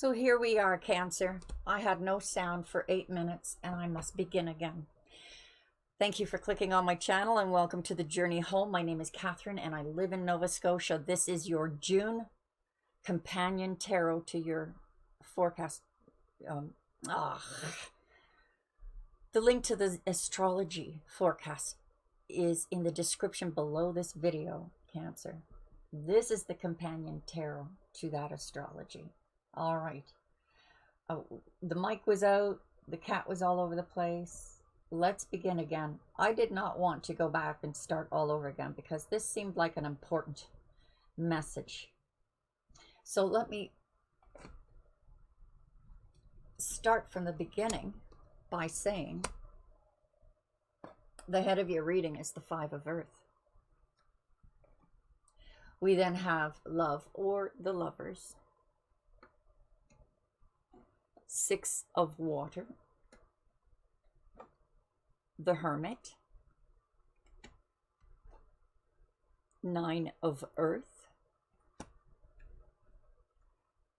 So here we are, Cancer. I had no sound for 8 minutes and I must begin again. Thank you for clicking on my channel and welcome to the journey home. My name is Catherine and I live in Nova Scotia. This is your June companion tarot to your forecast. The link to the astrology forecast is in the description below this video, Cancer. This is the companion tarot to that astrology. All right. The mic was out. The cat was all over the place. Let's begin again. I did not want to go back and start all over again because this seemed like an important message. So let me start from the beginning by saying the head of your reading is the Five of Earth. We then have love or the Lovers, Six of Water, the Hermit, Nine of Earth,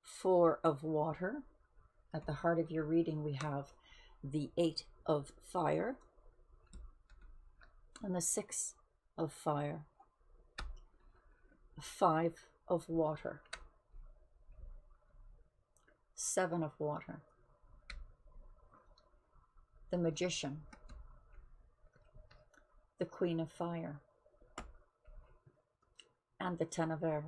Four of Water. At the heart of your reading, we have the Eight of Fire and the Six of Fire, Five of Water, Seven of Water, the Magician, the Queen of Fire, and the Ten of Air.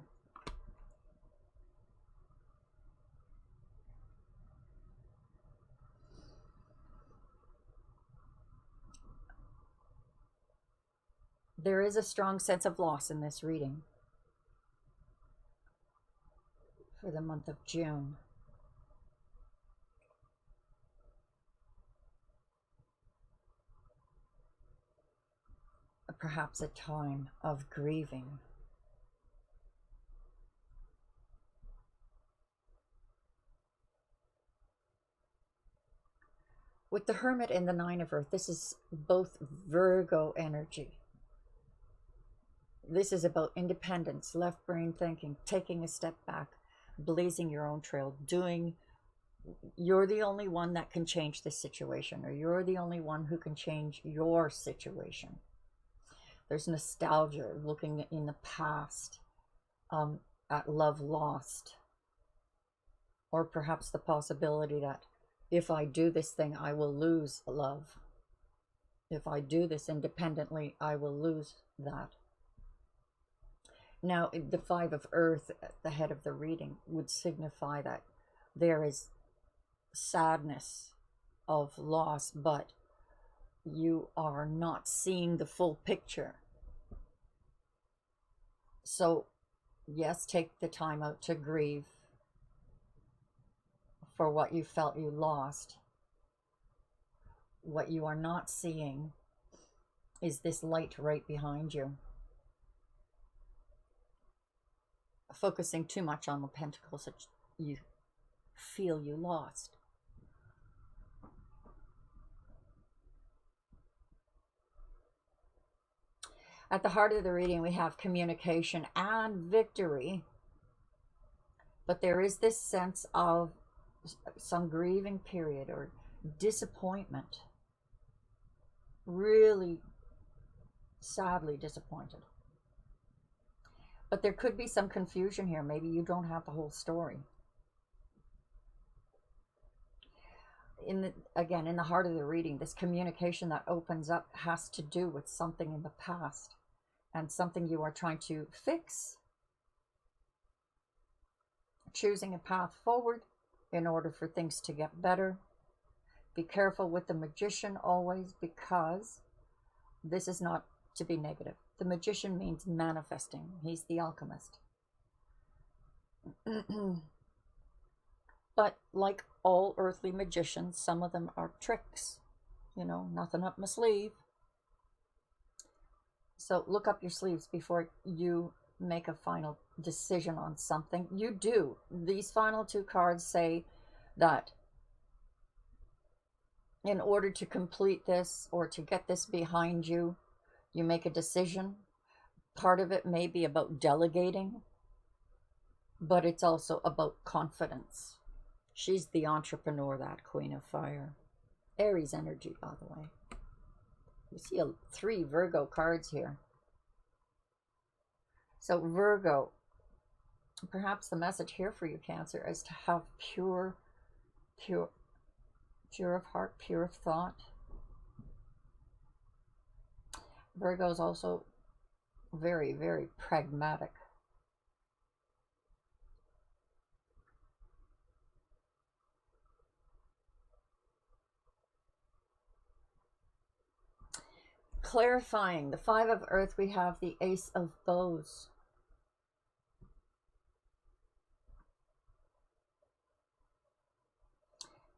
There is a strong sense of loss in this reading for the month of June. Perhaps a time of grieving. With the Hermit and the Nine of Earth, this is both Virgo energy. This is about independence, left brain thinking, taking a step back, blazing your own trail, you're the only one that can change this situation, or you're the only one who can change your situation. There's nostalgia, looking in the past at love lost, or perhaps the possibility that if I do this thing, I will lose love. If I do this independently, I will lose that. Now, the Five of Earth at the head of the reading would signify that there is sadness of loss, but you are not seeing the full picture. So, yes, take the time out to grieve for what you felt you lost. What you are not seeing is this light right behind you. Focusing too much on the pentacles that you feel you lost. At the heart of the reading, we have communication and victory. But there is this sense of some grieving period or disappointment. Really sadly disappointed. But there could be some confusion here. Maybe you don't have the whole story. Again, in the heart of the reading, this communication that opens up has to do with something in the past and something you are trying to fix. Choosing a path forward in order for things to get better. Be careful with the Magician always, because this is not to be negative. The Magician means manifesting. He's the alchemist. But like all earthly magicians, some of them are tricks. You know, nothing up my sleeve. So look up your sleeves before you make a final decision on something. You do. These final two cards say that in order to complete this or to get this behind you, you make a decision. Part of it may be about delegating, but it's also about confidence. She's the entrepreneur, that Queen of Fire. Aries energy, by the way. You see 3 Virgo cards here. So Virgo, perhaps the message here for you, Cancer, is to have pure of heart, pure of thought. Virgo is also very, very pragmatic. Clarifying the 5 of Earth, we have the Ace of Bows.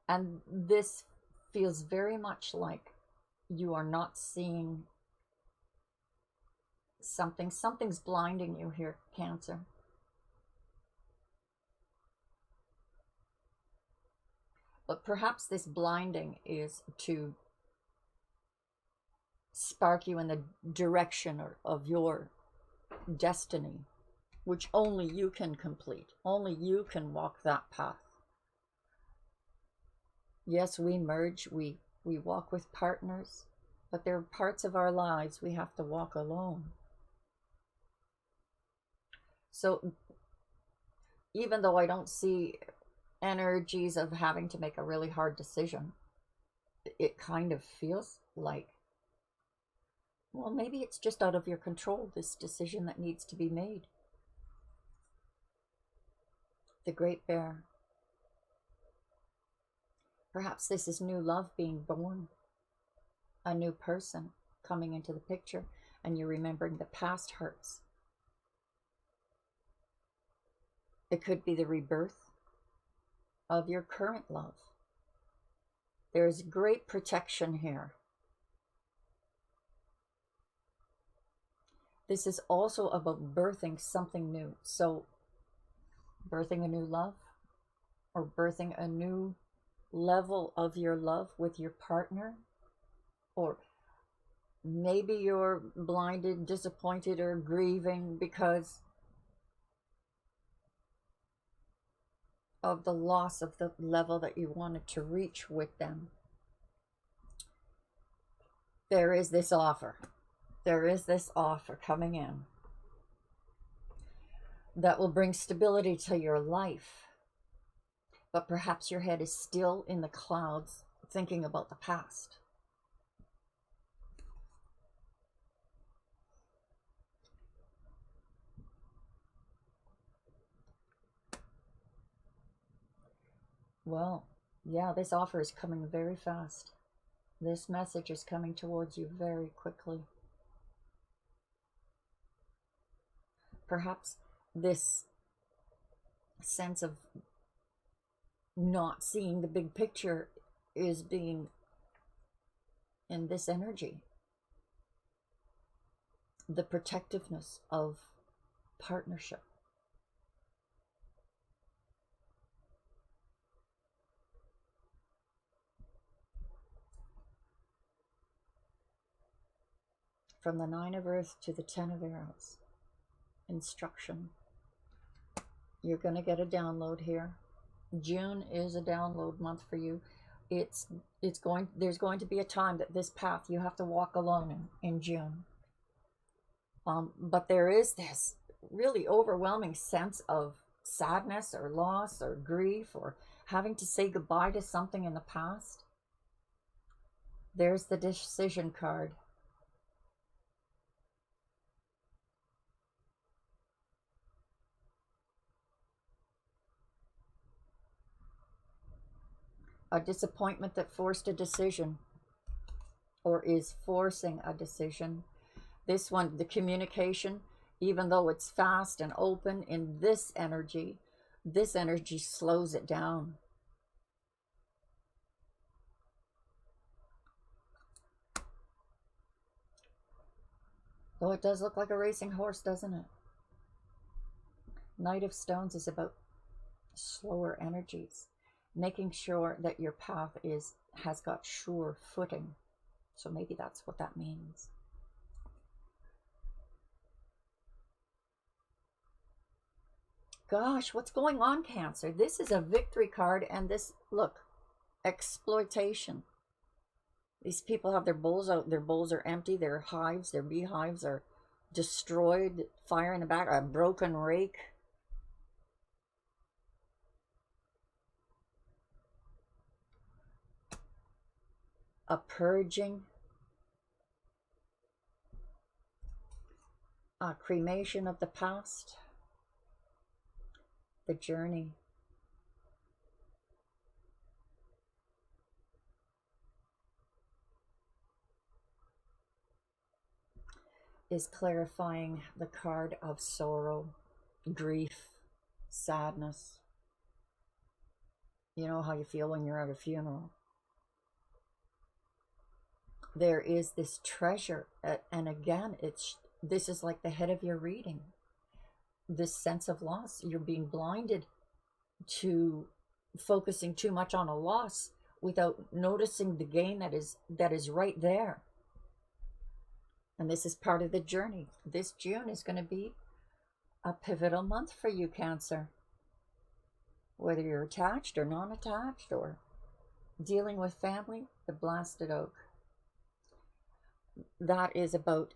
And this feels very much like you are not seeing something. Something's blinding you here, Cancer. But perhaps this blinding is to spark you in the direction of your destiny, which only you can complete. Only you can walk that path. Yes, we merge, we walk with partners, but there are parts of our lives we have to walk alone. So even though I don't see energies of having to make a really hard decision, it kind of feels like, well, maybe it's just out of your control, this decision that needs to be made. The Great Bear. Perhaps this is new love being born, a new person coming into the picture, and you're remembering the past hurts. It could be the rebirth of your current love. There's great protection here. This is also about birthing something new. So, birthing a new love, or birthing a new level of your love with your partner, or maybe you're blinded, disappointed, or grieving because of the loss of the level that you wanted to reach with them. There is this offer. There is this offer coming in that will bring stability to your life. But perhaps your head is still in the clouds thinking about the past. Well, yeah, this offer is coming very fast. This message is coming towards you very quickly. Perhaps this sense of not seeing the big picture is being in this energy. The protectiveness of partnership. From the 9 of Earth to the 10 of Arrows. Instruction. You're going to get a download here. June is a download month for you. There's going to be a time that this path you have to walk alone in June. But there is this really overwhelming sense of sadness or loss or grief or having to say goodbye to something in the past. There's the decision card. A disappointment that forced a decision or is forcing a decision. This one, the communication, even though it's fast and open in this energy slows it down. Though it does look like a racing horse, doesn't it? Knight of Stones is about slower energies, making sure that your path has got sure footing. So maybe that's what that means. Gosh, what's going on, Cancer? This is a victory card, and this, look, exploitation. These people have their bowls out. Their bowls are empty. Their hives, their beehives are destroyed. Fire in the back, a broken rake. A purging. A cremation of the past. The journey. Is clarifying the card of sorrow, grief, sadness. You know how you feel when you're at a funeral. There is this treasure, and again, this is like the head of your reading. This sense of loss. You're being blinded to focusing too much on a loss without noticing the gain that is right there. And this is part of the journey. This June is going to be a pivotal month for you, Cancer. Whether you're attached or non-attached or dealing with family, the blasted oak. That is about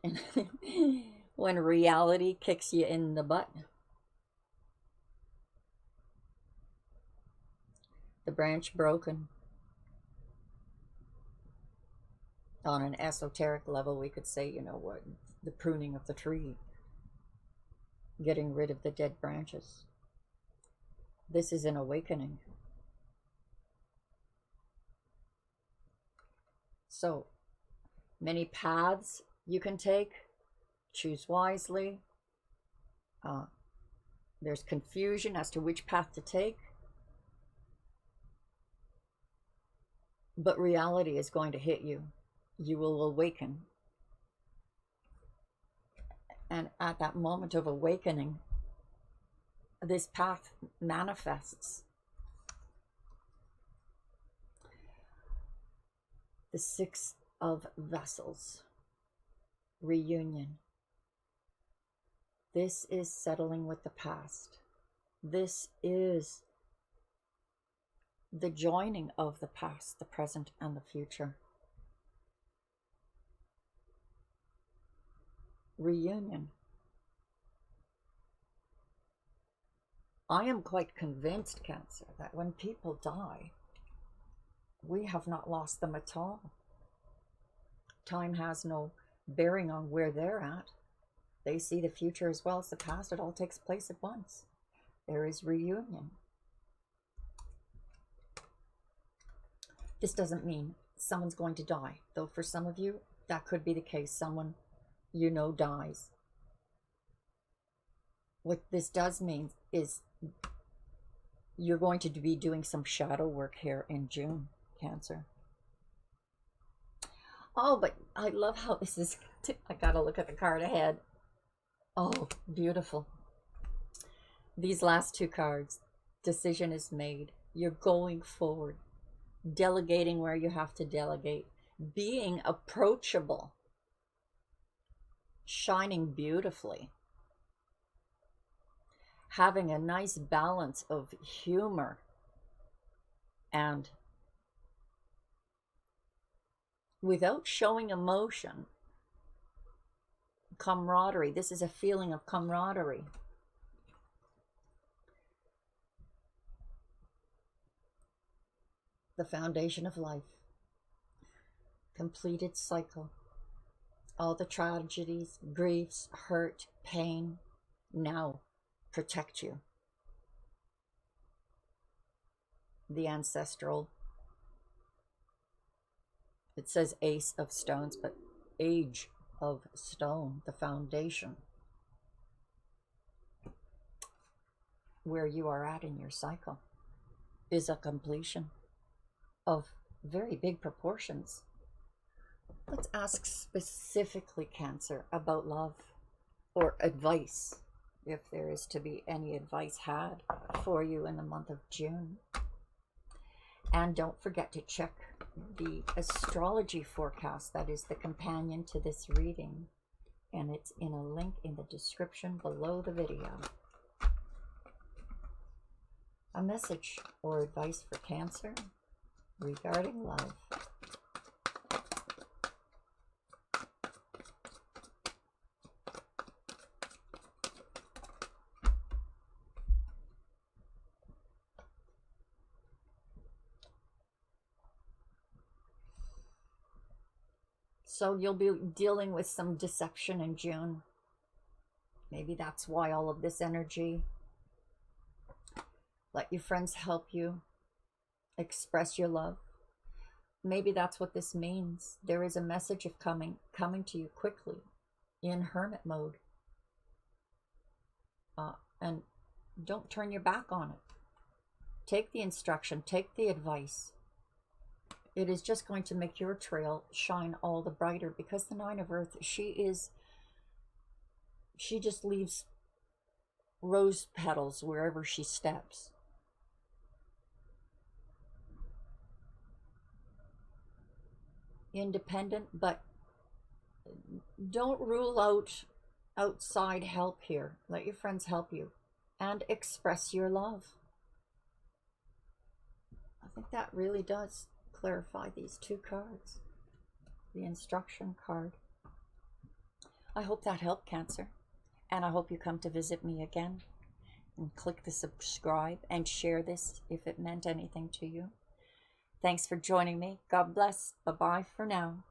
when reality kicks you in the butt. The branch broken. On an esoteric level, we could say, you know what, the pruning of the tree, getting rid of the dead branches. This is an awakening. So, many paths you can take. Choose wisely. There's confusion as to which path to take. But reality is going to hit you. You will awaken. And at that moment of awakening, this path manifests. The Six of Vessels. Reunion. This is settling with the past. This is the joining of the past, the present, and the future. Reunion. I am quite convinced, Cancer, that when people die, we have not lost them at all. Time has no bearing on where they're at. They see the future as well as the past. It all takes place at once. There is reunion. This doesn't mean someone's going to die, though for some of you, that could be the case. Someone you know dies. What this does mean is you're going to be doing some shadow work here in June, Cancer. Oh, but I love how this is. I gotta look at the card ahead. Oh, beautiful. These last two cards. Decision is made. You're going forward. Delegating where you have to delegate. Being approachable. Shining beautifully. Having a nice balance of humor and without showing emotion. Camaraderie. This is a feeling of camaraderie. The foundation of life. Completed cycle. All the tragedies, griefs, hurt, pain, now protect you. The ancestral. It says Ace of Stones, but Age of Stone, the foundation. Where you are at in your cycle is a completion of very big proportions. Let's ask specifically, Cancer, about love or advice, if there is to be any advice had for you in the month of June. And don't forget to check the astrology forecast that is the companion to this reading. And it's in a link in the description below the video. A message or advice for Cancer regarding love. So you'll be dealing with some deception in June. Maybe that's why all of this energy. Let your friends help you express your love. Maybe that's what this means. There is a message of coming to you quickly in hermit mode. And don't turn your back on it. Take the instruction, take the advice. It is just going to make your trail shine all the brighter, because the Nine of Earth, she just leaves rose petals wherever she steps. Independent, but don't rule out outside help here. Let your friends help you and express your love. I think that really does clarify these two cards. The instruction card. I hope that helped, Cancer. And I hope you come to visit me again. And click the subscribe and share this if it meant anything to you. Thanks for joining me. God bless. Bye-bye for now.